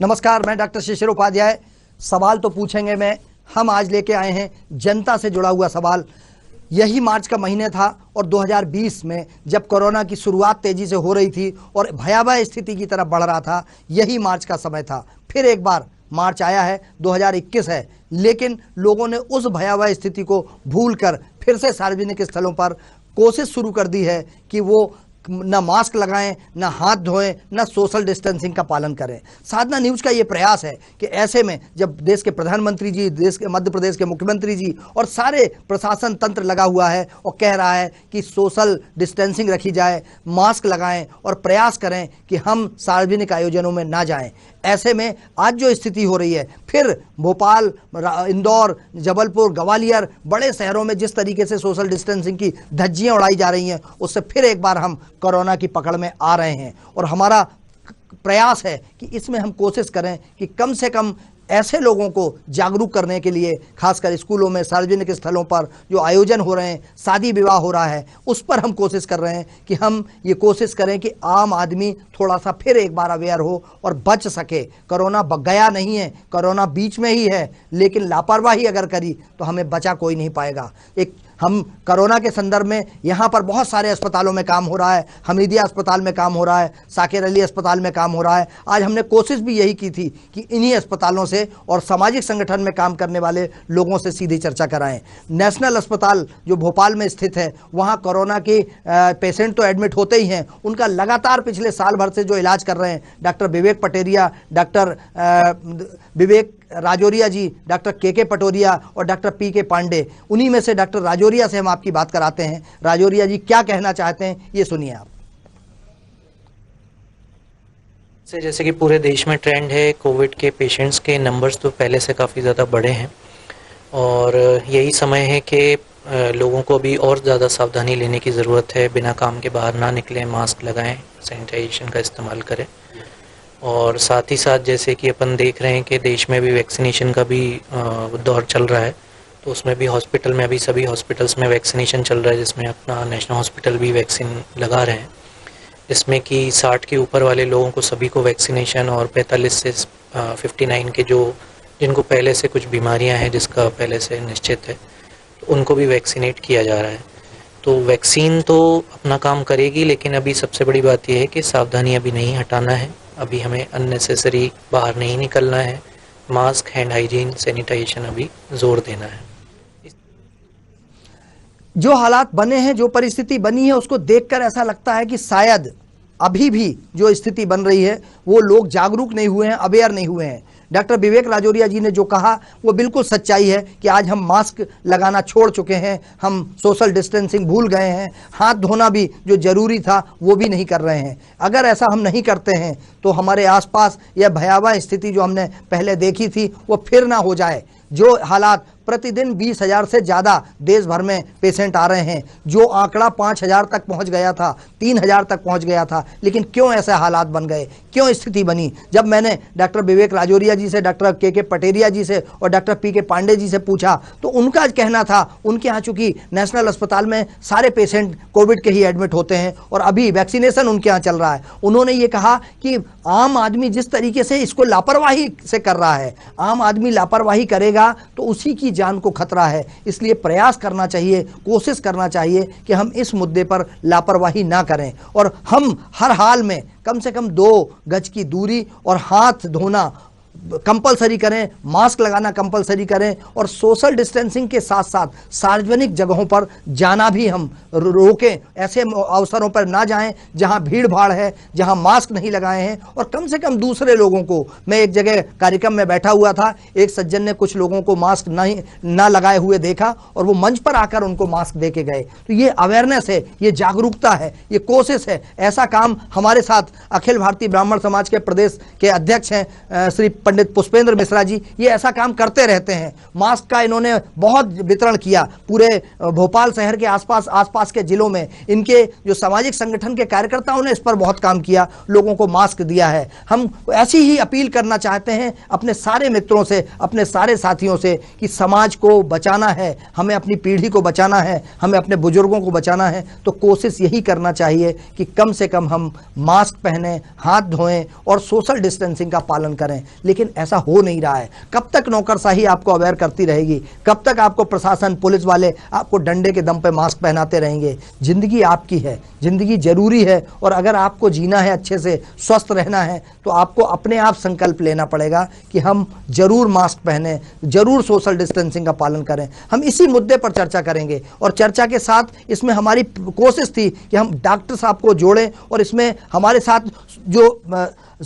नमस्कार, मैं डॉक्टर शिशिर उपाध्याय। सवाल तो पूछेंगे मैं, हम आज लेके आए हैं जनता से जुड़ा हुआ सवाल। यही मार्च का महीने था और 2020 में जब कोरोना की शुरुआत तेजी से हो रही थी और भयावह स्थिति की तरफ बढ़ रहा था, यही मार्च का समय था। फिर एक बार मार्च आया है, 2021 है, लेकिन लोगों ने उस भयावह स्थिति को भूलकर फिर से सार्वजनिक स्थलों पर कोशिश शुरू कर दी है कि वो न मास्क लगाएं, न हाथ धोएं, न सोशल डिस्टेंसिंग का पालन करें। साधना न्यूज का ये प्रयास है कि ऐसे में जब देश के प्रधानमंत्री जी, देश के मध्य प्रदेश के मुख्यमंत्री जी और सारे प्रशासन तंत्र लगा हुआ है और कह रहा है कि सोशल डिस्टेंसिंग रखी जाए, मास्क लगाएं और प्रयास करें कि हम सार्वजनिक आयोजनों में ना जाएं। ऐसे में आज जो स्थिति हो रही है, फिर भोपाल, इंदौर, जबलपुर, ग्वालियर, बड़े शहरों में जिस तरीके से सोशल डिस्टेंसिंग की धज्जियां उड़ाई जा रही हैं, उससे फिर एक बार हम कोरोना की पकड़ में आ रहे हैं। और हमारा प्रयास है कि इसमें हम कोशिश करें कि कम से कम ऐसे लोगों को जागरूक करने के लिए, खासकर स्कूलों में, सार्वजनिक स्थलों पर जो आयोजन हो रहे हैं, शादी विवाह हो रहा है, उस पर हम कोशिश कर रहे हैं कि हम ये कोशिश करें कि आम आदमी थोड़ा सा फिर एक बार अवेयर हो और बच सके। कोरोना गया नहीं है, कोरोना बीच में ही है, लेकिन लापरवाही अगर करी तो हमें बचा कोई नहीं पाएगा। हम कोरोना के संदर्भ में यहाँ पर बहुत सारे अस्पतालों में काम हो रहा है, हमीदिया अस्पताल में काम हो रहा है, साकिर अली अस्पताल में काम हो रहा है। आज हमने कोशिश भी यही की थी कि इन्हीं अस्पतालों से और सामाजिक संगठन में काम करने वाले लोगों से सीधी चर्चा कराएं। नेशनल अस्पताल जो भोपाल में स्थित है, वहाँ कोरोना के पेशेंट तो एडमिट होते ही हैं, उनका लगातार पिछले साल भर से जो इलाज कर रहे हैं डॉक्टर विवेक पटेरिया, डॉक्टर विवेक राजौरिया जी, डॉक्टर के पटोरिया और डॉक्टर पी पांडे, उन्हीं में से डॉक्टर राजौरिया से हम आपकी बात कराते हैं। राजौरिया जी क्या कहना चाहते हैं, ये सुनिए आप। जैसे कि पूरे देश में ट्रेंड है, कोविड के पेशेंट्स के नंबर्स तो पहले से काफ़ी ज़्यादा बढ़े हैं और यही समय है कि लोगों को भी और ज़्यादा सावधानी लेने की ज़रूरत है। बिना काम के बाहर ना निकलें, मास्क लगाएं, सैनिटाइजेशन का इस्तेमाल करें और साथ ही साथ जैसे कि अपन देख रहे हैं कि देश में भी वैक्सीनेशन का भी दौर चल रहा है, तो उसमें भी हॉस्पिटल में अभी सभी हॉस्पिटल्स में वैक्सीनेशन चल रहा है, जिसमें अपना नेशनल हॉस्पिटल भी वैक्सीन लगा रहे हैं, जिसमें कि 60 के ऊपर वाले लोगों को सभी को वैक्सीनेशन और 45 से 59 के जिनको पहले से कुछ बीमारियां हैं जिसका पहले से निश्चित है, तो उनको भी वैक्सीनेट किया जा रहा है। तो वैक्सीन तो अपना काम करेगी, लेकिन अभी सबसे बड़ी बात यह है कि सावधानी अभी नहीं हटाना है। अभी हमें अननेसेसरी बाहर नहीं निकलना है, मास्क, हैंड हाइजीन, सैनिटाइजेशन अभी जोर देना है। जो हालात बने हैं, जो परिस्थिति बनी है, उसको देखकर ऐसा लगता है कि शायद अभी भी जो स्थिति बन रही है वो लोग जागरूक नहीं हुए हैं, अवेयर नहीं हुए हैं। डॉक्टर विवेक राजौरिया जी ने जो कहा वो बिल्कुल सच्चाई है कि आज हम मास्क लगाना छोड़ चुके हैं, हम सोशल डिस्टेंसिंग भूल गए हैं, हाथ धोना भी जो जरूरी था वो भी नहीं कर रहे हैं। अगर ऐसा हम नहीं करते हैं तो हमारे आसपास यह भयावह स्थिति जो हमने पहले देखी थी वो फिर ना हो जाए। जो हालात प्रतिदिन 20,000 से ज़्यादा देश भर में पेशेंट आ रहे हैं, जो आंकड़ा 5,000 तक पहुंच गया था, 3,000 तक पहुंच गया था, लेकिन क्यों ऐसे हालात बन गए, क्यों स्थिति बनी? जब मैंने डॉक्टर विवेक राजौरिया जी से, डॉक्टर के पटेरिया जी से और डॉक्टर पी पांडे जी से पूछा तो उनका कहना था उनके यहाँ चूंकि नेशनल अस्पताल में सारे पेशेंट कोविड के ही एडमिट होते हैं और अभी वैक्सीनेशन उनके यहाँ चल रहा है। उन्होंने ये कहा कि आम आदमी जिस तरीके से इसको लापरवाही से कर रहा है, आम आदमी लापरवाही करेगा तो उसी की जान को खतरा है। इसलिए प्रयास करना चाहिए, कोशिश करना चाहिए कि हम इस मुद्दे पर लापरवाही ना करें और हम हर हाल में कम से कम 2 गज की दूरी और हाथ धोना कंपलसरी करें, मास्क लगाना कंपलसरी करें और सोशल डिस्टेंसिंग के साथ साथ सार्वजनिक जगहों पर जाना भी हम रोकें। ऐसे अवसरों पर ना जाएं जहां भीड़ भाड़ है, जहां मास्क नहीं लगाए हैं और कम से कम दूसरे लोगों को। मैं एक जगह कार्यक्रम में बैठा हुआ था, एक सज्जन ने कुछ लोगों को मास्क ना लगाए हुए देखा और वो मंच पर आकर उनको मास्क दे के गए। तो ये अवेयरनेस है, ये जागरूकता है, ये कोशिश है। ऐसा काम हमारे साथ अखिल भारतीय ब्राह्मण समाज के प्रदेश के अध्यक्ष हैं श्री पंडित पुष्पेंद्र मिश्रा जी, ये ऐसा काम करते रहते हैं। मास्क का इन्होंने बहुत वितरण किया पूरे भोपाल शहर के आसपास के जिलों में। इनके जो सामाजिक संगठन के कार्यकर्ताओं ने इस पर बहुत काम किया, लोगों को मास्क दिया है। हम ऐसी ही अपील करना चाहते हैं अपने सारे मित्रों से, अपने सारे साथियों से कि समाज को बचाना है, हमें अपनी पीढ़ी को बचाना है, हमें अपने बुजुर्गों को बचाना है, तो कोशिश यही करना चाहिए कि कम से कम हम मास्क पहने, हाथ धोएं और सोशल डिस्टेंसिंग का पालन करें। लेकिन ऐसा हो नहीं रहा है। कब तक नौकरशाही आपको अवेयर करती रहेगी? कब तक आपको प्रशासन, पुलिस वाले आपको डंडे के दम पे मास्क पहनाते रहेंगे? जिंदगी आपकी है, जिंदगी जरूरी है, और अगर आपको जीना है, अच्छे से स्वस्थ रहना है, तो आपको अपने आप संकल्प लेना पड़ेगा कि हम जरूर मास्क पहने, जरूर सोशल डिस्टेंसिंग का पालन करें। हम इसी मुद्दे पर चर्चा करेंगे, और चर्चा के साथ इसमें हमारी कोशिश थी कि हम डॉक्टर साहब को जोड़ें, और इसमें हमारे साथ जो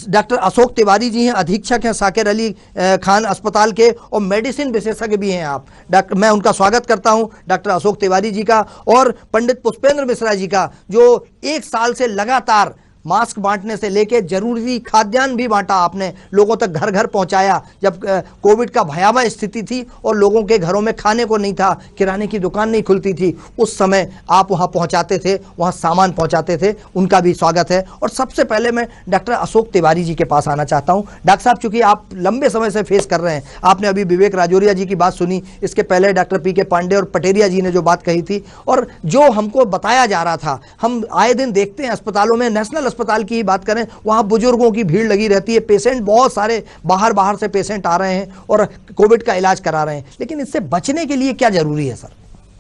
डॉक्टर अशोक तिवारी जी हैं, अधीक्षक हैं साकिर अली खान अस्पताल के और मेडिसिन विशेषज्ञ भी हैं आप डॉक्टर, मैं उनका स्वागत करता हूं, डॉक्टर अशोक तिवारी जी का, और पंडित पुष्पेंद्र मिश्रा जी का, जो 1 साल से लगातार मास्क बांटने से लेके जरूरी खाद्यान्न भी बांटा, आपने लोगों तक घर घर पहुंचाया। जब कोविड का भयावह स्थिति थी और लोगों के घरों में खाने को नहीं था, किराने की दुकान नहीं खुलती थी, उस समय आप वहां पहुंचाते थे, वहां सामान पहुंचाते थे, उनका भी स्वागत है। और सबसे पहले मैं डॉक्टर अशोक तिवारी जी के पास आना चाहता हूं। डॉक्टर साहब, चूंकि आप लंबे समय से फेस कर रहे हैं, आपने अभी विवेक राजौरिया जी की बात सुनी, इसके पहले डॉक्टर पी के पांडे और पटेरिया जी ने जो बात कही थी, और जो हमको बताया जा रहा था, हम आए दिन देखते हैं अस्पतालों में, नेशनल अस्पताल की ही बात करें, वहां बुजुर्गों की भीड़ लगी रहती है, पेशेंट बहुत सारे बाहर से पेशेंट आ रहे हैं और कोविड का इलाज करा रहे हैं। लेकिन इससे बचने के लिए क्या जरूरी है सर,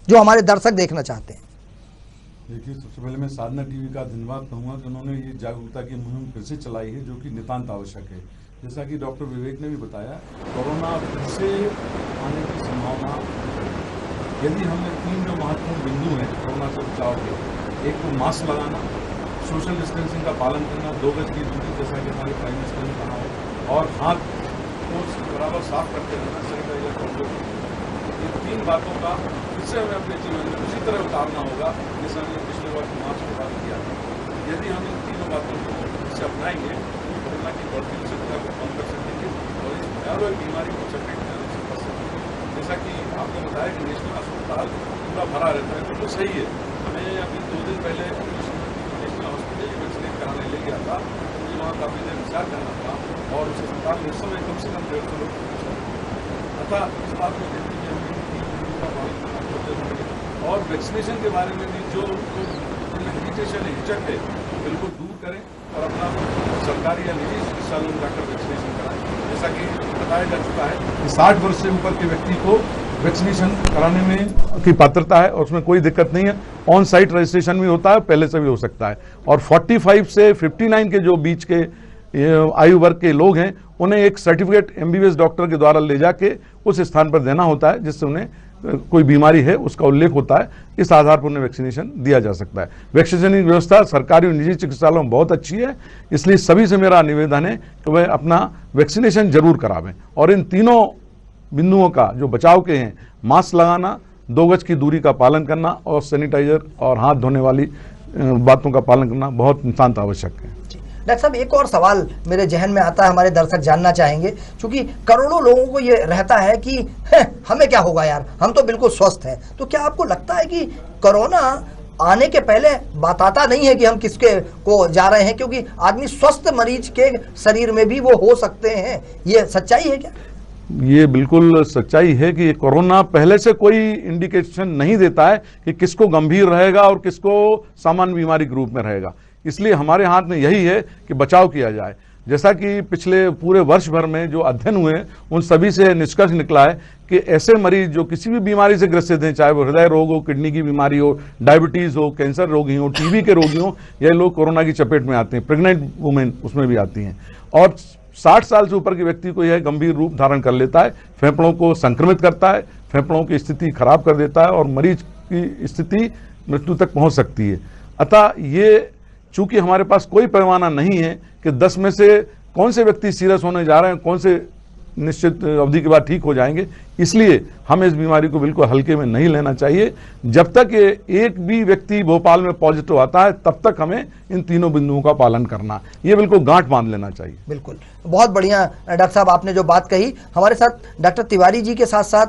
जो हमारे दर्शक देखना चाहते हैं? देखिए, सबसे पहले मैं साधना टीवी का धन्यवाद कहूँगा कि उन्होंने ये जागरूकता की मुहिम फिर से चलाई है, जो कि नितांत आवश्यक है। जैसा कि डॉक्टर विवेक ने भी बताया, कोरोना फिर से आने की संभावना, यदि हमने 3 जो महत्वपूर्ण बिंदु हैं कोरोना से बचाव के, एक तो मास्क लगाना, सोशल डिस्टेंसिंग का पालन करना, 2 गज की दूरी, जैसा कि हमारे प्राइम मिनिस्टर ने कहा है, और हाथ को बराबर साफ करते रहना, सैनिटाइजर का उपयोग करना। ये 3 बातों का फिर से हमें अपने जीवन में उसी तरह उतारना होगा जैसे हमने पिछले वर्ष मार्च के बाद किया था। यदि हम इन 3 बातों को से अपनाएंगे तो कोरोना की बढ़ती संख्या को कम कर सकेंगे और इस भयावह बीमारी को चपेट में आने से बच सकेंगे। जैसा कि आपने बताया कि नेशनल अस्पताल पूरा भरा रहता है, बिल्कुल सही है। हमें अभी 2 दिन पहले नेशनल हॉस्पिटल वैक्सीनेट कराने ले गया था, मुझे वहाँ काफ़ी देर विचार करना था, और उस अस्पताल में उस समय कम से कम 150 लोग अतः इस बात को देखते हुए हमें और वैक्सीनेशन के बारे में भी जो हेजिटेशन है, हिचक है, बिल्कुल दूर करें और अपना सरकारी या निजी चिकित्सालयों में जाकर वैक्सीनेशन कराएं। जैसा कि बताया जा चुका है कि 60 वर्ष से ऊपर के व्यक्ति को वैक्सीनेशन कराने में की पात्रता है और उसमें कोई दिक्कत नहीं है। ऑन साइट रजिस्ट्रेशन भी होता है, पहले से भी हो सकता है। और 45 से 59 के जो बीच के आयु वर्ग के लोग हैं, उन्हें एक सर्टिफिकेट MBBS डॉक्टर के द्वारा ले जाके उस स्थान पर देना होता है जिससे उन्हें कोई बीमारी है उसका उल्लेख होता है। इस आधार पर उन्हें वैक्सीनेशन दिया जा सकता है। वैक्सीनेशन व्यवस्था सरकारी और निजी चिकित्सालयों में बहुत अच्छी है, इसलिए सभी से मेरा निवेदन है कि वह अपना वैक्सीनेशन जरूर करावें। और इन तीनों बिंदुओं का जो बचाव के हैं, मास्क लगाना, 2 गज की दूरी का पालन करना और सैनिटाइजर और हाथ धोने वाली बातों का पालन करना बहुत नितांत आवश्यक है। डॉक्टर साहब, एक और सवाल मेरे जहन में आता है, हमारे दर्शक जानना चाहेंगे, क्योंकि करोड़ों लोगों को ये रहता है कि हमें क्या होगा यार, हम तो बिल्कुल स्वस्थ हैं। तो क्या आपको लगता है कि कोरोना आने के पहले बताता नहीं है कि हम किसके को जा रहे हैं, क्योंकि आदमी स्वस्थ मरीज के शरीर में भी वो हो सकते हैं? ये सच्चाई है क्या? ये बिल्कुल सच्चाई है कि कोरोना पहले से कोई इंडिकेशन नहीं देता है कि किसको गंभीर रहेगा और किसको सामान्य बीमारी के रूप में रहेगा। इसलिए हमारे हाथ में यही है कि बचाव किया जाए। जैसा कि पिछले पूरे वर्ष भर में जो अध्ययन हुए उन सभी से निष्कर्ष निकला है कि ऐसे मरीज जो किसी भी बीमारी से ग्रसित हैं, चाहे वो हृदय रोग हो, किडनी की बीमारी हो, डायबिटीज हो, कैंसर रोगी हो, टीबी के रोगी हो, ये लोग कोरोना की चपेट में आते हैं। प्रेग्नेंट वुमेन उसमें भी आती हैं। और 60 साल से ऊपर के व्यक्ति को यह गंभीर रूप धारण कर लेता है, फेफड़ों को संक्रमित करता है, फेफड़ों की स्थिति खराब कर देता है और मरीज की स्थिति मृत्यु तक पहुंच सकती है। अतः ये चूंकि हमारे पास कोई पैमाना नहीं है कि 10 में से कौन से व्यक्ति सीरियस होने जा रहे हैं, कौन से निश्चित अवधि के बाद ठीक हो जाएंगे, इसलिए हमें इस बीमारी को बिल्कुल हल्के में नहीं लेना चाहिए। जब तक ये एक भी व्यक्ति भोपाल में पॉजिटिव आता है तब तक हमें इन तीनों बिंदुओं का पालन करना, ये बिल्कुल गांठ बांध लेना चाहिए। बिल्कुल, बहुत बढ़िया डॉक्टर साहब आपने जो बात कही। हमारे साथ डॉक्टर तिवारी जी के साथ साथ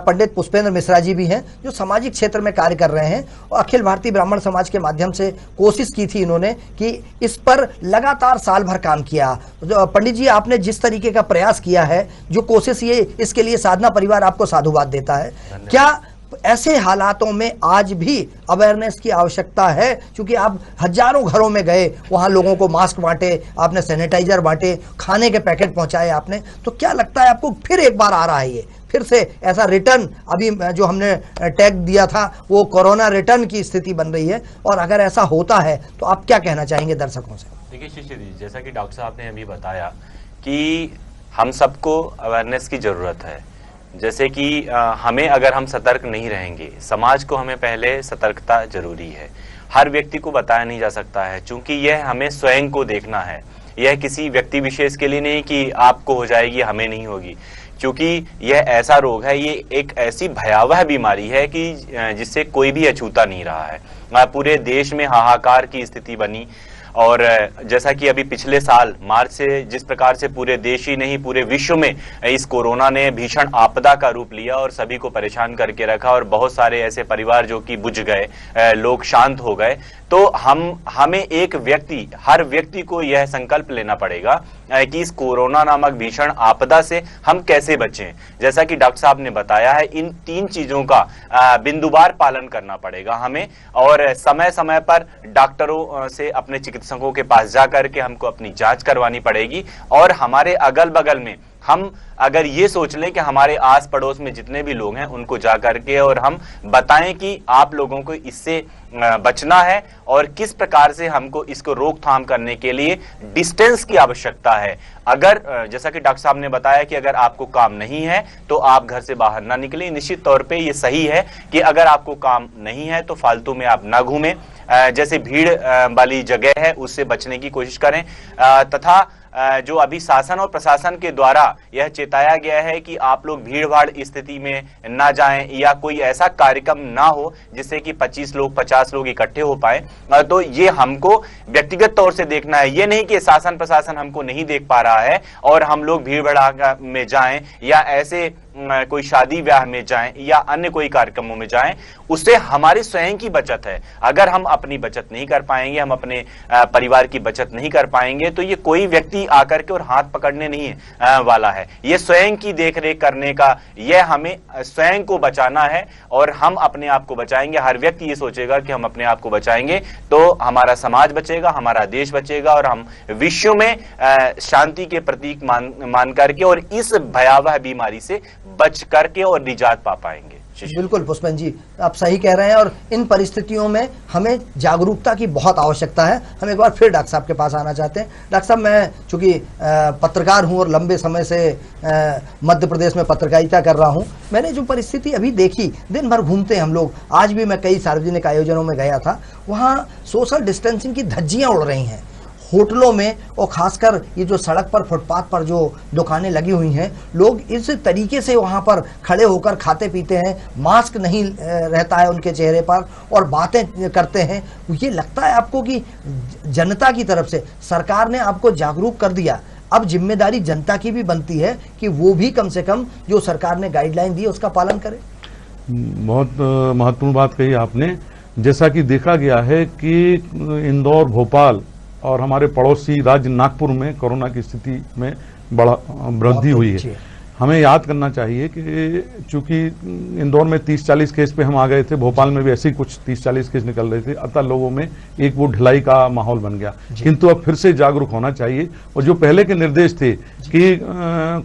पंडित पुष्पेंद्र मिश्रा जी भी हैं जो सामाजिक क्षेत्र में कार्य कर रहे हैं और अखिल भारतीय ब्राह्मण समाज के माध्यम से कोशिश की थी इन्होंने कि इस पर लगातार साल भर काम किया। पंडित जी, आपने जिस तरीके का प्रयास किया है, जो कोशिश, ये इसके लिए साधना परिवार आपको साधुवाद देता है। क्या ऐसे हालातों में आज भी अवेयरनेस की आवश्यकता है? क्योंकि आप हजारों घरों में गए, वहां लोगों को मास्क बांटे, आपने सैनिटाइजर बांटे, खाने के पैकेट पहुंचाए आपने, तो क्या लगता है आपको फिर एक बार आ रहा है ये फिर से ऐसा रिटर्न? अभी जो हमने टैग दिया था वो कोरोना रिटर्न की स्थिति बन रही है, और अगर ऐसा होता है तो आप क्या कहना चाहेंगे दर्शकों से? देखिए शिशिर जी, जैसा कि डॉक्टर साहब ने अभी बताया कि हम सबको अवेयरनेस की ज़रूरत है। जैसे कि हमें, अगर हम सतर्क नहीं रहेंगे, समाज को हमें पहले सतर्कता जरूरी है। हर व्यक्ति को बताया नहीं जा सकता है, क्योंकि यह हमें स्वयं को देखना है। यह किसी व्यक्ति विशेष के लिए नहीं कि आपको हो जाएगी हमें नहीं होगी, क्योंकि यह ऐसा रोग है, ये एक ऐसी भयावह बीमारी है कि जिससे कोई भी अछूता नहीं रहा है। पूरे देश में हाहाकार की स्थिति बनी, और जैसा कि अभी पिछले साल मार्च से जिस प्रकार से पूरे देश ही नहीं पूरे विश्व में इस कोरोना ने भीषण आपदा का रूप लिया और सभी को परेशान करके रखा, और बहुत सारे ऐसे परिवार जो कि बुझ गए, लोग शांत हो गए, तो हमें एक व्यक्ति, हर व्यक्ति को यह संकल्प लेना पड़ेगा कि इस कोरोना नामक भीषण आपदा से हम कैसे बचें। जैसा कि डॉक्टर साहब ने बताया है, इन 3 चीजों का बिंदुवार पालन करना पड़ेगा हमें, और समय समय पर डॉक्टरों से, अपने चिकित्सकों के पास जाकर के हमको अपनी जांच करवानी पड़ेगी। और हमारे अगल बगल में हम अगर ये सोच लें कि हमारे आस पड़ोस में जितने भी लोग हैं उनको जा करके और हम बताएं कि आप लोगों को इससे बचना है और किस प्रकार से हमको इसको रोकथाम करने के लिए डिस्टेंस की आवश्यकता है। अगर जैसा कि डॉक्टर साहब ने बताया कि अगर आपको काम नहीं है तो आप घर से बाहर ना निकलें। निश्चित तौर पे ये सही है कि अगर आपको काम नहीं है तो फालतू में आप ना घूमें, जैसे भीड़ वाली जगह है उससे बचने की कोशिश करें, तथा जो अभी शासन और प्रशासन के द्वारा यह चेताया गया है कि आप लोग भीड़-भाड़ स्थिति में ना जाएं या कोई ऐसा कार्यक्रम ना हो जिससे कि 25 लोग 50 लोग इकट्ठे हो पाए, तो ये हमको व्यक्तिगत तौर से देखना है। ये नहीं कि शासन प्रशासन हमको नहीं देख पा रहा है और हम लोग भीड़-भड़ाका में जाएं या ऐसे कोई शादी ब्याह में जाएं या अन्य कोई कार्यक्रमों में जाएं, उससे हमारी स्वयं की बचत है। अगर हम अपनी बचत नहीं कर पाएंगे, हम अपने परिवार की बचत नहीं कर पाएंगे, तो ये कोई व्यक्ति आकर के और हाथ पकड़ने नहीं वाला है। ये स्वयं की देखरेख करने का, यह हमें स्वयं को बचाना है और हम अपने आप को बचाएंगे। हर व्यक्ति ये सोचेगा कि हम अपने आप को बचाएंगे तो हमारा समाज बचेगा, हमारा देश बचेगा और हम विश्व में शांति के प्रतीक मान करके और इस भयावह बीमारी से बच करके और निजात पा पाएंगे। बिल्कुल पुष्पेंद्र जी, आप सही कह रहे हैं और इन परिस्थितियों में हमें जागरूकता की बहुत आवश्यकता है। हम एक बार फिर डॉक्टर साहब के पास आना चाहते हैं। डॉक्टर साहब, मैं चूंकि पत्रकार हूं और लंबे समय से मध्य प्रदेश में पत्रकारिता कर रहा हूं, मैंने जो परिस्थिति अभी देखी, दिन भर घूमते हैं हम लोग, आज भी मैं कई सार्वजनिक आयोजनों में गया था, वहाँ सोशल डिस्टेंसिंग की धज्जियाँ उड़ रही हैं होटलों में, और खासकर ये जो सड़क पर फुटपाथ पर जो दुकानें लगी हुई हैं, लोग इस तरीके से वहाँ पर खड़े होकर खाते पीते हैं, मास्क नहीं रहता है उनके चेहरे पर और बातें करते हैं। ये लगता है आपको कि जनता की तरफ से सरकार ने आपको जागरूक कर दिया, अब जिम्मेदारी जनता की भी बनती है कि वो भी कम से कम जो सरकार ने गाइडलाइन दी उसका पालन करे? बहुत महत्वपूर्ण बात कही आपने। जैसा कि देखा गया है कि इंदौर, भोपाल और हमारे पड़ोसी राज्य नागपुर में कोरोना की स्थिति में बड़ा वृद्धि हुई है। हमें याद करना चाहिए कि चूंकि इंदौर में 30-40 केस पे हम आ गए थे, भोपाल में भी ऐसे ही कुछ 30-40 केस निकल रहे थे, अतः लोगों में एक वो ढिलाई का माहौल बन गया। किंतु अब फिर से जागरूक होना चाहिए और जो पहले के निर्देश थे कि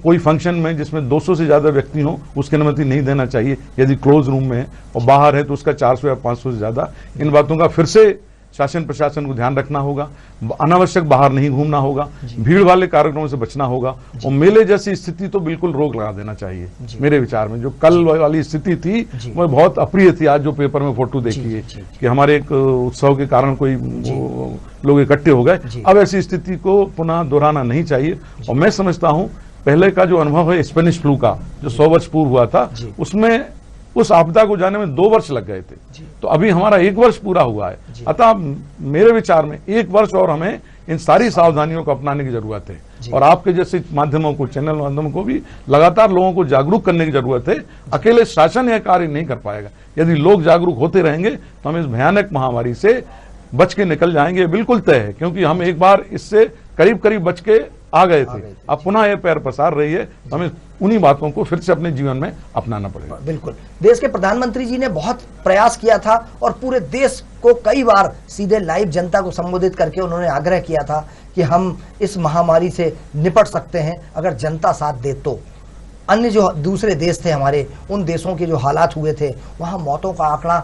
कोई फंक्शन में जिसमें 200 से ज्यादा व्यक्ति हो उसकी अनुमति नहीं देना चाहिए, यदि क्लोज रूम में है, और बाहर है तो उसका 400 या 500 से ज्यादा, इन बातों का फिर से शासन प्रशासन को ध्यान रखना होगा। अनावश्यक बाहर नहीं घूमना होगा, भीड़ वाले कार्यक्रमों से बचना होगा, और मेले जैसी स्थिति तो बिल्कुल रोक लगा देना चाहिए। मेरे विचार में जो कल वाली स्थिति थी वो बहुत अप्रिय थी। आज जो पेपर में फोटो देखी है कि हमारे एक उत्सव के कारण कोई लोग इकट्ठे हो गए, अब ऐसी स्थिति को पुनः दोहराना नहीं चाहिए। और मैं समझता हूं पहले का जो अनुभव है स्पेनिश फ्लू का, जो 100 वर्ष पूर्व हुआ था, उसमें उस आपदा को जाने में 2 वर्ष लग गए थे। तो अभी हमारा 1 वर्ष पूरा हुआ है। अतः मेरे विचार में 1 वर्ष और हमें इन सारी सावधानियों को अपनाने की जरूरत है, और आपके जैसे माध्यमों को, चैनल माध्यमों को भी लगातार लोगों को जागरूक करने की जरूरत है। अकेले शासन यह कार्य नहीं कर पाएगा। यदि लोग जागरूक होते रहेंगे तो हम इस भयानक महामारी से बच के निकल जाएंगे, बिल्कुल तय है, क्योंकि हम एक बार इससे करीब करीब बच के आ गए थे। अब पुनः ये पैर पसार रही है, तो हमें उन्हीं बातों को फिर से अपने जीवन में अपनाना पड़ेगा। बिल्कुल। देश के प्रधानमंत्री जी ने बहुत प्रयास किया था और पूरे देश को कई बार सीधे लाइव जनता को संबोधित करके उन्होंने आग्रह किया था कि हम इस महामारी से निपट सकते हैं अगर जनता साथ दे तो। अन्य जो दूसरे देश थे हमारे, उन देशों के जो हालात हुए थे, वहाँ मौतों का आंकड़ा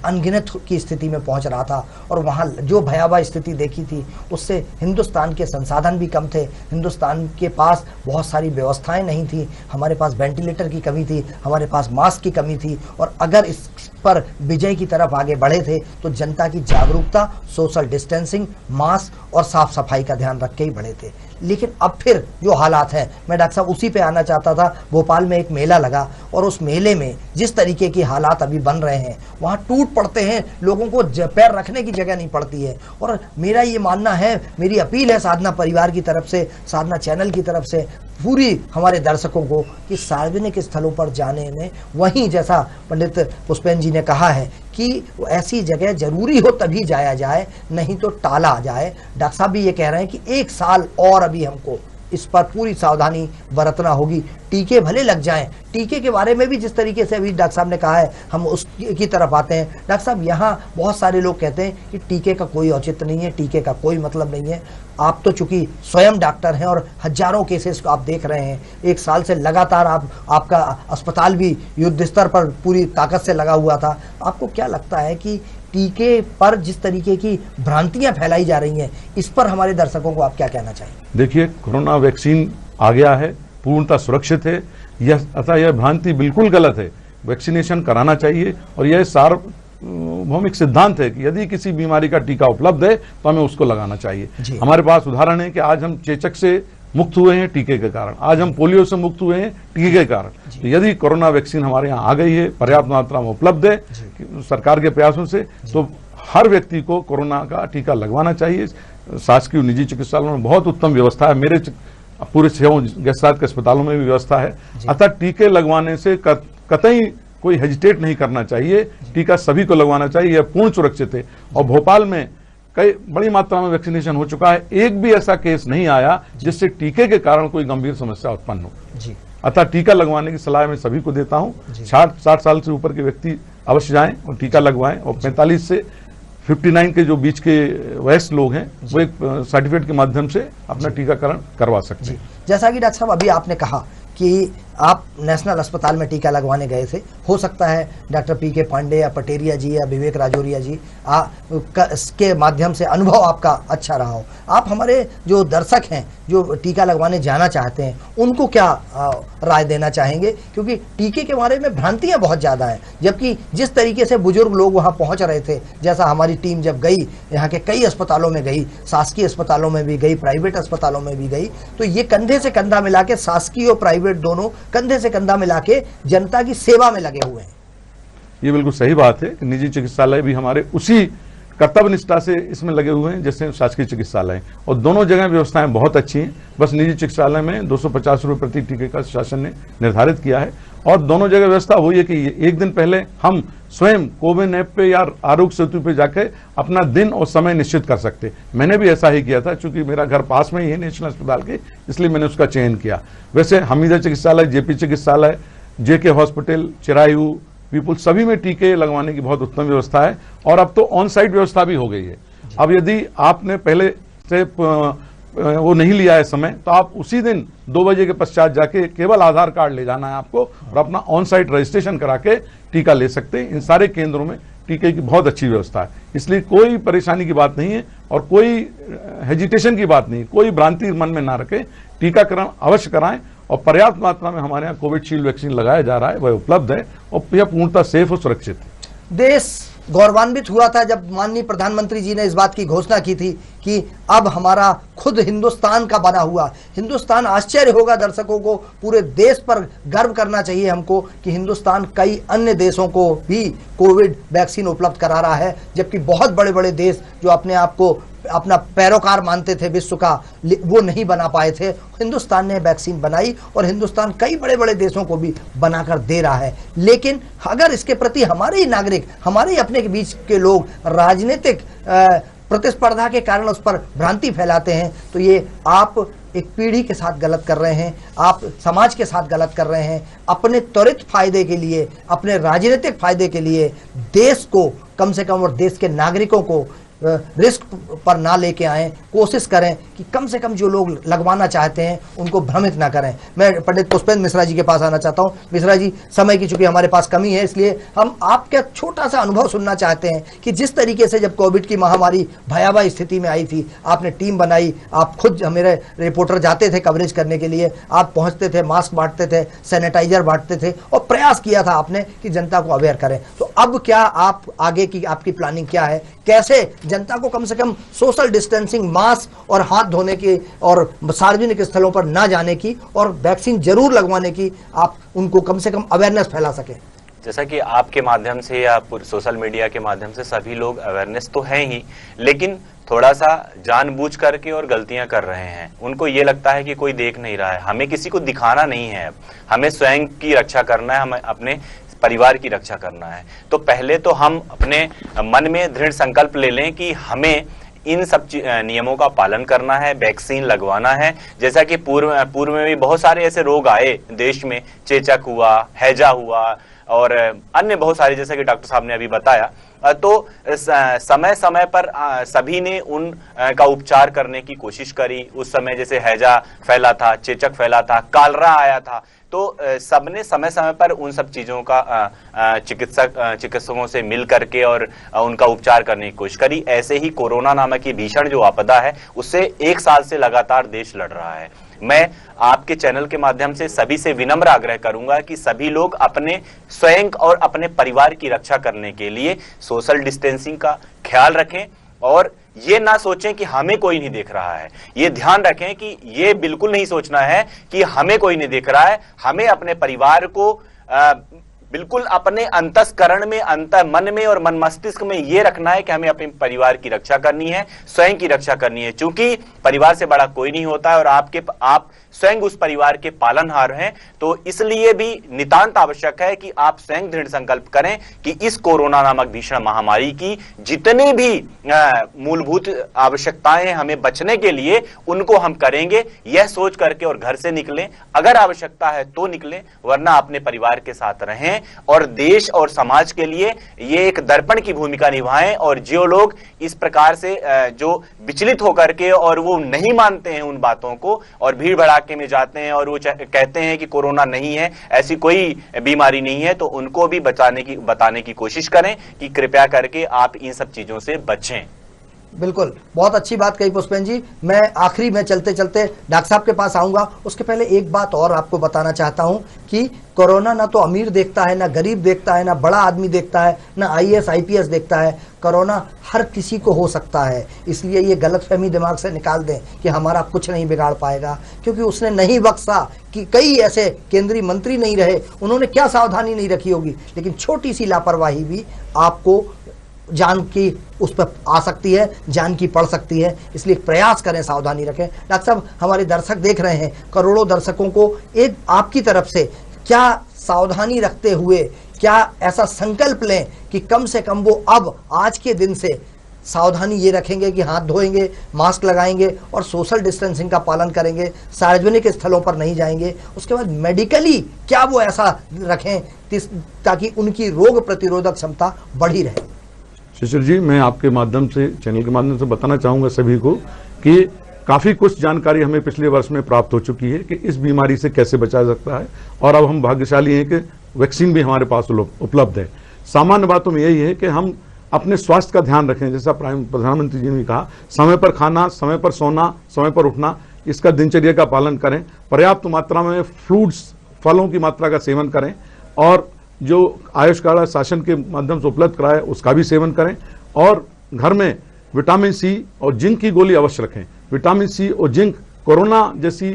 अनगिनत की स्थिति में पहुँच रहा था, और वहाँ जो भयावह स्थिति देखी थी उससे हिंदुस्तान के संसाधन भी कम थे, हिंदुस्तान के पास बहुत सारी व्यवस्थाएं नहीं थी, हमारे पास वेंटिलेटर की कमी थी, हमारे पास मास्क की कमी थी, और अगर इस पर विजय की तरफ आगे बढ़े थे तो जनता की जागरूकता, सोशल डिस्टेंसिंग, मास्क और साफ सफाई का ध्यान रख के ही बढ़े थे। लेकिन अब फिर जो हालात हैं, मैं डॉक्टर साहब उसी पे आना चाहता था। भोपाल में एक मेला लगा और उस मेले में जिस तरीके की हालात अभी बन रहे हैं, वहाँ टूट पड़ते हैं, लोगों को पैर रखने की जगह नहीं पड़ती है। और मेरा ये मानना है, मेरी अपील है साधना परिवार की तरफ से, साधना चैनल की तरफ से पूरी हमारे दर्शकों को, कि सार्वजनिक स्थलों पर जाने में, वहीं जैसा पंडित पुष्पेन जी ने कहा है कि ऐसी जगह जरूरी हो तभी जाया जाए, नहीं तो टाला जाए। डॉक्टर साहब भी ये कह रहे हैं कि 1 साल और अभी हमको इस पर पूरी सावधानी बरतना होगी। टीके भले लग जाएं, टीके के बारे में भी जिस तरीके से अभी डॉक्टर साहब ने कहा है, हम उसकी तरफ आते हैं। डॉक्टर साहब, यहाँ बहुत सारे लोग कहते हैं कि टीके का कोई औचित्य नहीं है, टीके का कोई मतलब नहीं है। आप तो चूंकि स्वयं डॉक्टर हैं और हजारों केसेस को आप देख रहे हैं, 1 साल से लगातार आपका अस्पताल भी युद्ध स्तर पर पूरी ताकत से लगा हुआ था। आपको क्या लगता है कि टीके पर जिस तरीके की भ्रांतियां फैलाई जा रही हैं, इस पर हमारे दर्शकों को आप क्या कहना चाहेंगे? देखिए, कोरोना वैक्सीन आ गया है, पूर्णतः सुरक्षित है, अतः यह भ्रांति बिल्कुल गलत है। वैक्सीनेशन कराना चाहिए, और यह सार्वभौमिक सिद्धांत है कि यदि किसी बीमारी का टीका उपलब्ध है तो हमें उसको लगाना चाहिए। हमारे पास उदाहरण है कि आज हम चेचक से मुक्त हुए हैं टीके के कारण, आज हम पोलियो से मुक्त हुए हैं टीके के कारण। तो यदि कोरोना वैक्सीन हमारे यहाँ आ गई है, पर्याप्त मात्रा में उपलब्ध है सरकार के प्रयासों से, तो हर व्यक्ति को कोरोना का टीका लगवाना चाहिए। शासकीय और निजी चिकित्सालयों में बहुत उत्तम व्यवस्था है, मेरे पूरे 6 गैस्ट्राइट के अस्पतालों में भी व्यवस्था है। अतः टीके लगवाने से कतई कोई हेजिटेट नहीं करना चाहिए, टीका सभी को लगवाना चाहिए, यह पूर्ण सुरक्षित है। और भोपाल में कई बड़ी मात्रा में वैक्सीनेशन हो चुका है, एक भी ऐसा केस नहीं आया जिससे टीके के कारण कोई गंभीर समस्या उत्पन्न हो। अतः टीका लगवाने की सलाह मैं सभी को देता हूं। 60 साल से ऊपर के व्यक्ति अवश्य जाएं और टीका लगवाएं, और 45 से 59 के जो बीच के वयस्क लोग हैं वो एक सर्टिफिकेट के माध्यम से अपना टीकाकरण करवा सकते हैं। जैसा कि डॉक्टर साहब अभी आपने कहा कि आप नेशनल अस्पताल में टीका लगवाने गए थे, हो सकता है डॉक्टर पीके पांडे या पटेरिया जी या विवेक राजौरिया जी के माध्यम से अनुभव आपका अच्छा रहा हो। आप हमारे जो दर्शक हैं जो टीका लगवाने जाना चाहते हैं, उनको क्या राय देना चाहेंगे? क्योंकि टीके के बारे में भ्रांतियां बहुत ज़्यादा हैं, जबकि जिस तरीके से बुजुर्ग लोग वहाँ पहुँच रहे थे, जैसा हमारी टीम जब गई, यहाँ के कई अस्पतालों में गई, शासकीय अस्पतालों में भी गई, प्राइवेट अस्पतालों में भी गई, तो ये कंधे से कंधा मिला के, शासकीय और प्राइवेट दोनों कंधे से कंधा मिला के जनता की सेवा में लगे हुए हैं। ये बिल्कुल सही बात है कि निजी चिकित्सालय भी हमारे उसी कर्तव्य निष्ठा से इसमें लगे हुए हैं जैसे शासकीय चिकित्सालय, और दोनों जगह व्यवस्थाएं बहुत अच्छी हैं। बस निजी चिकित्सालय में 250 रुपये प्रति टीके का शासन ने निर्धारित किया है, और दोनों जगह व्यवस्था वही है कि एक दिन पहले हम स्वयं कोविन ऐप पे या आरोग्य सेतु पे जाके अपना दिन और समय निश्चित कर सकते। मैंने भी ऐसा ही किया था, चूंकि मेरा घर पास में ही है नेशनल अस्पताल के, इसलिए मैंने उसका चयन किया। वैसे हमीदा चिकित्सालय, जेपी चिकित्सालय, जेके हॉस्पिटल, चिरायू, पीपुल, सभी में टीके लगवाने की बहुत उत्तम व्यवस्था है, और अब तो ऑन साइट व्यवस्था भी हो गई है। अब यदि आपने पहले से वो नहीं लिया है समय, तो आप उसी दिन 2 बजे के पश्चात जाके केवल आधार कार्ड ले जाना है आपको, और अपना ऑन साइट रजिस्ट्रेशन करा के टीका ले सकते हैं। इन सारे केंद्रों में टीके की बहुत अच्छी व्यवस्था है, इसलिए कोई परेशानी की बात नहीं है और कोई हेजिटेशन की बात नहीं, कोई भ्रांति मन में ना रखें। टीकाकरण अवश्य कराएं, और पर्याप्त मात्रा में हमारे यहाँ कोविशील्ड वैक्सीन लगाया जा रहा है, वह उपलब्ध है और यह पूर्णतः सेफ और सुरक्षित है। देश गौरवान्वित हुआ था जब माननीय प्रधानमंत्री जी ने इस बात की घोषणा की थी कि अब हमारा खुद हिंदुस्तान का बना हुआ हिंदुस्तान। आश्चर्य होगा दर्शकों को, पूरे देश पर गर्व करना चाहिए हमको कि हिंदुस्तान कई अन्य देशों को भी कोविड वैक्सीन उपलब्ध करा रहा है, जबकि बहुत बड़े बड़े देश जो अपने आप को अपना पैरोकार मानते थे विश्व का, वो नहीं बना पाए थे। हिंदुस्तान ने वैक्सीन बनाई और हिंदुस्तान कई बड़े बड़े देशों को भी बनाकर दे रहा है। लेकिन अगर इसके प्रति हमारे ही नागरिक, हमारे ही अपने के बीच के लोग राजनीतिक प्रतिस्पर्धा के कारण उस पर भ्रांति फैलाते हैं, तो ये आप एक पीढ़ी के साथ गलत कर रहे हैं, आप समाज के साथ गलत कर रहे हैं। अपने त्वरित फायदे के लिए, अपने राजनीतिक फायदे के लिए देश को कम से कम और देश के नागरिकों को रिस्क पर ना लेके आएं। कोशिश करें कि कम से कम जो लोग लगवाना चाहते हैं उनको भ्रमित ना करें। मैं पंडित पुष्पेंद्र मिश्रा जी के पास आना चाहता हूं। मिश्रा जी, समय की चूंकि हमारे पास कमी है, इसलिए हम आपका छोटा सा अनुभव सुनना चाहते हैं कि जिस तरीके से जब कोविड की महामारी भयावह स्थिति में आई थी, आपने टीम बनाई, आप खुद, मेरे रिपोर्टर जाते थे कवरेज करने के लिए, आप पहुंचते थे, मास्क बांटते थे, सैनिटाइजर बांटते थे और प्रयास किया था आपने कि जनता को अवेयर करें। तो अब क्या आप आगे की आपकी प्लानिंग क्या है? कैसे जनता को कम से कम सोशल डिस्टेंसिंग, मास्क और हाथ धोने की और सार्वजनिक स्थलों पर ना जाने की और वैक्सीन जरूर लगवाने की आप उनको कम से कम अवेयरनेस फैला सके? जैसा कि आपके माध्यम से या सोशल मीडिया के माध्यम से सभी लोग अवेयरनेस तो हैं ही, लेकिन थोड़ा सा जानबूझ करके और गलतियां कर रहे हैं। उनको ये लगता है कि कोई देख नहीं रहा है। हमें किसी को दिखाना नहीं है, हमें स्वयं की रक्षा करना है, हमें अपने परिवार की रक्षा करना है। तो पहले तो हम अपने मन में दृढ़ संकल्प ले लें कि हमें इन सब नियमों का पालन करना है, वैक्सीन लगवाना है। जैसा कि पूर्व में भी बहुत सारे ऐसे रोग आए देश में, चेचक हुआ, हैजा हुआ और अन्य बहुत सारे, जैसे कि डॉक्टर साहब ने अभी बताया। तो समय समय पर सभी ने उन का उपचार करने की कोशिश करी। उस समय जैसे हैजा फैला था, चेचक फैला था, कालरा आया था, तो सबने समय समय पर उन सब चीज़ों का चिकित्सकों से मिल करके और उनका उपचार करने की कोशिश करी। ऐसे ही कोरोना नामक ये भीषण जो आपदा है, उससे 1 साल से लगातार देश लड़ रहा है। मैं आपके चैनल के माध्यम से सभी से विनम्र आग्रह करूंगा कि सभी लोग अपने स्वयं और अपने परिवार की रक्षा करने के लिए सोशल डिस्टेंसिंग का ख्याल रखें और ये ना सोचें कि हमें कोई नहीं देख रहा है। ये ध्यान रखें कि ये बिल्कुल नहीं सोचना है कि हमें कोई नहीं देख रहा है। हमें अपने परिवार को बिल्कुल अपने अंतस्करण में, मन में और मन मस्तिष्क में ये रखना है कि हमें अपने परिवार की रक्षा करनी है, स्वयं की रक्षा करनी है। चूंकि परिवार से बड़ा कोई नहीं होता है और आप स्वयं उस परिवार के पालनहार हैं, तो इसलिए भी नितांत आवश्यक है कि आप स्वयं दृढ़ संकल्प करें कि इस कोरोना नामक भीषण महामारी की जितने भी मूलभूत आवश्यकताएं हैं हमें बचने के लिए, उनको हम करेंगे। यह सोच करके और घर से निकलें, अगर आवश्यकता है तो निकलें, वरना अपने परिवार के साथ रहें और देश और समाज के लिए ये एक दर्पण की भूमिका निभाएं। और जो लोग इस प्रकार से जो विचलित होकर के और वो नहीं मानते हैं उन बातों को और भीड़ भड़ाके में जाते हैं और वो कहते हैं कि कोरोना नहीं है, ऐसी कोई बीमारी नहीं है, तो उनको भी बताने की कोशिश करें कि कृपया करके आप इन सब चीजों से बचें। बिल्कुल, बहुत अच्छी बात कही पुष्पेंद्र जी। मैं आखिरी में चलते चलते डॉक्टर साहब के पास आऊंगा। उसके पहले एक बात और आपको बताना चाहता हूं कि कोरोना ना तो अमीर देखता है, ना गरीब देखता है, ना बड़ा आदमी देखता है, ना IAS IPS देखता है। कोरोना हर किसी को हो सकता है, इसलिए ये गलतफहमी दिमाग से निकाल दें कि हमारा कुछ नहीं बिगाड़ पाएगा, क्योंकि उसने नहीं बख्शा कि कई ऐसे केंद्रीय मंत्री नहीं रहे, उन्होंने क्या सावधानी नहीं रखी होगी, लेकिन छोटी सी लापरवाही भी आपको जान की उस पर आ सकती है, जान की पड़ सकती है। इसलिए प्रयास करें, सावधानी रखें। डॉक्टर साहब, हमारे दर्शक देख रहे हैं, करोड़ों दर्शकों को एक आपकी तरफ से क्या सावधानी रखते हुए क्या ऐसा संकल्प लें कि कम से कम वो अब आज के दिन से सावधानी ये रखेंगे कि हाथ धोएंगे, मास्क लगाएंगे और सोशल डिस्टेंसिंग का पालन करेंगे, सार्वजनिक स्थलों पर नहीं जाएंगे। उसके बाद मेडिकली क्या वो ऐसा रखें ताकि उनकी रोग प्रतिरोधक क्षमता बढ़ी रहे? शिशिर जी, मैं आपके माध्यम से, चैनल के माध्यम से बताना चाहूँगा सभी को कि काफ़ी कुछ जानकारी हमें पिछले वर्ष में प्राप्त हो चुकी है कि इस बीमारी से कैसे बचा जा सकता है, और अब हम भाग्यशाली हैं कि वैक्सीन भी हमारे पास उपलब्ध है। सामान्य बातों में यही है कि हम अपने स्वास्थ्य का ध्यान रखें। जैसा प्रधानमंत्री जी ने कहा, समय पर खाना, समय पर सोना, समय पर उठना, इसका दिनचर्या का पालन करें। पर्याप्त मात्रा में फ्रूट्स, फलों की मात्रा का सेवन करें और जो आयुष काढ़ा शासन के माध्यम से उपलब्ध कराया उसका भी सेवन करें और घर में विटामिन सी और जिंक की गोली अवश्य रखें। विटामिन सी और जिंक कोरोना जैसी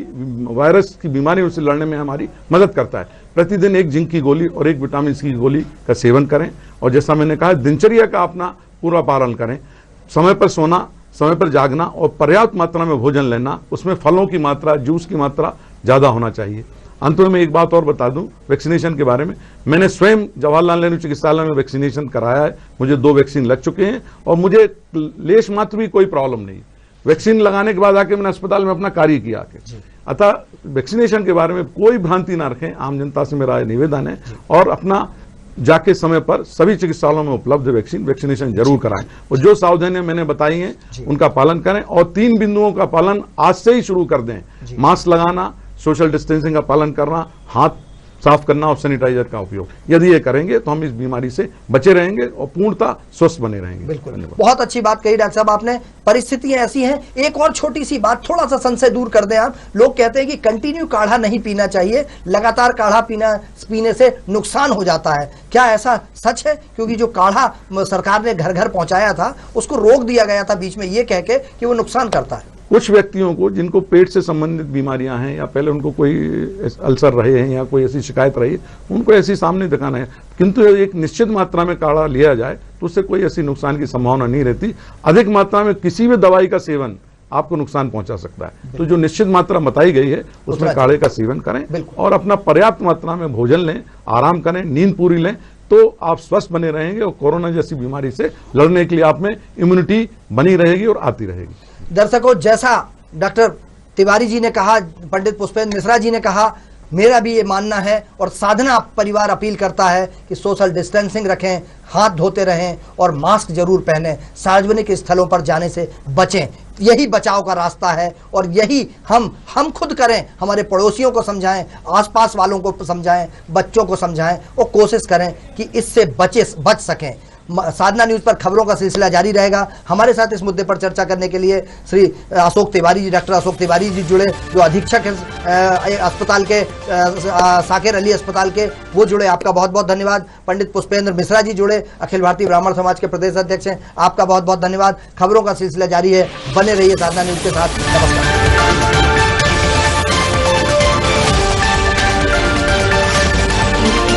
वायरस की बीमारियों से लड़ने में हमारी मदद करता है। प्रतिदिन एक जिंक की गोली और एक विटामिन सी की गोली का सेवन करें और जैसा मैंने कहा दिनचर्या का अपना पूरा पालन करें। समय पर सोना, समय पर जागना और पर्याप्त मात्रा में भोजन लेना, उसमें फलों की मात्रा, जूस की मात्रा ज़्यादा होना चाहिए। अंत में मैं एक बात और बता दूं वैक्सीनेशन के बारे में। मैंने स्वयं जवाहरलाल नेहरू चिकित्सालय में वैक्सीनेशन कराया है, मुझे 2 वैक्सीन लग चुके हैं और मुझे लेश मात्र भी कोई प्रॉब्लम नहीं। वैक्सीन लगाने के बाद आके मैंने अस्पताल में अपना कार्य किया आके। अतः वैक्सीनेशन के बारे में कोई भ्रांति ना रखें, आम जनता से मेरा निवेदन है और अपना जाके समय पर सभी चिकित्सालयों में उपलब्ध वैक्सीनेशन जरूर कराएं और जो सावधानियां मैंने बताई हैं उनका पालन करें और 3 बिंदुओं का पालन आज से ही शुरू कर दें। मास्क लगाना, सोशल डिस्टेंसिंग का पालन करना, हाथ साफ करना और सैनिटाइजर का उपयोग। यदि ये करेंगे तो हम इस बीमारी से बचे रहेंगे और पूर्णतः स्वस्थ बने रहेंगे। बिल्कुल, बहुत अच्छी बात कही डॉक्टर साहब आपने। परिस्थितियां ऐसी हैं। एक और छोटी सी बात, थोड़ा सा संशय दूर कर दें आप। लोग कहते हैं कि कंटिन्यू काढ़ा नहीं पीना चाहिए, लगातार काढ़ा पीने से नुकसान हो जाता है। क्या ऐसा सच है? क्योंकि जो काढ़ा सरकार ने घर घर पहुंचाया था उसको रोक दिया गया था बीच में ये कह के कि वो नुकसान करता है। कुछ व्यक्तियों को जिनको पेट से संबंधित बीमारियां हैं या पहले उनको कोई अल्सर रहे हैं या कोई ऐसी शिकायत रही है, उनको ऐसी सामने दिखाना है। किंतु एक निश्चित मात्रा में काढ़ा लिया जाए तो उससे कोई ऐसी नुकसान की संभावना नहीं रहती। अधिक मात्रा में किसी भी दवाई का सेवन आपको नुकसान पहुंचा सकता है। तो जो निश्चित मात्रा बताई गई है उसमें काढ़े का सेवन करें और अपना पर्याप्त मात्रा में भोजन लें, आराम करें, नींद पूरी लें, तो आप स्वस्थ बने रहेंगे और कोरोना जैसी बीमारी से लड़ने के लिए आप में इम्यूनिटी बनी रहेगी और आती रहेगी। दर्शकों, जैसा डॉक्टर तिवारी जी ने कहा, पंडित पुष्पेंद्र मिश्रा जी ने कहा, मेरा भी ये मानना है और साधना परिवार अपील करता है कि सोशल डिस्टेंसिंग रखें, हाथ धोते रहें और मास्क जरूर पहनें, सार्वजनिक स्थलों पर जाने से बचें। यही बचाव का रास्ता है और यही हम खुद करें, हमारे पड़ोसियों को समझाएं, आसपास वालों को समझाएं, बच्चों को समझाएं और कोशिश करें कि इससे बच सकें। साधना न्यूज़ पर खबरों का सिलसिला जारी रहेगा। हमारे साथ इस मुद्दे पर चर्चा करने के लिए श्री अशोक तिवारी जी, डॉक्टर अशोक तिवारी जी जुड़े, जो अधीक्षक हैं अस्पताल के, साकेर अली अस्पताल के, वो जुड़े। आपका बहुत बहुत धन्यवाद। पंडित पुष्पेंद्र मिश्रा जी जुड़े, अखिल भारतीय ब्राह्मण समाज के प्रदेश अध्यक्ष हैं। आपका बहुत बहुत धन्यवाद। खबरों का सिलसिला जारी है, बने रहिए साधना न्यूज़ के साथ। नमस्कार।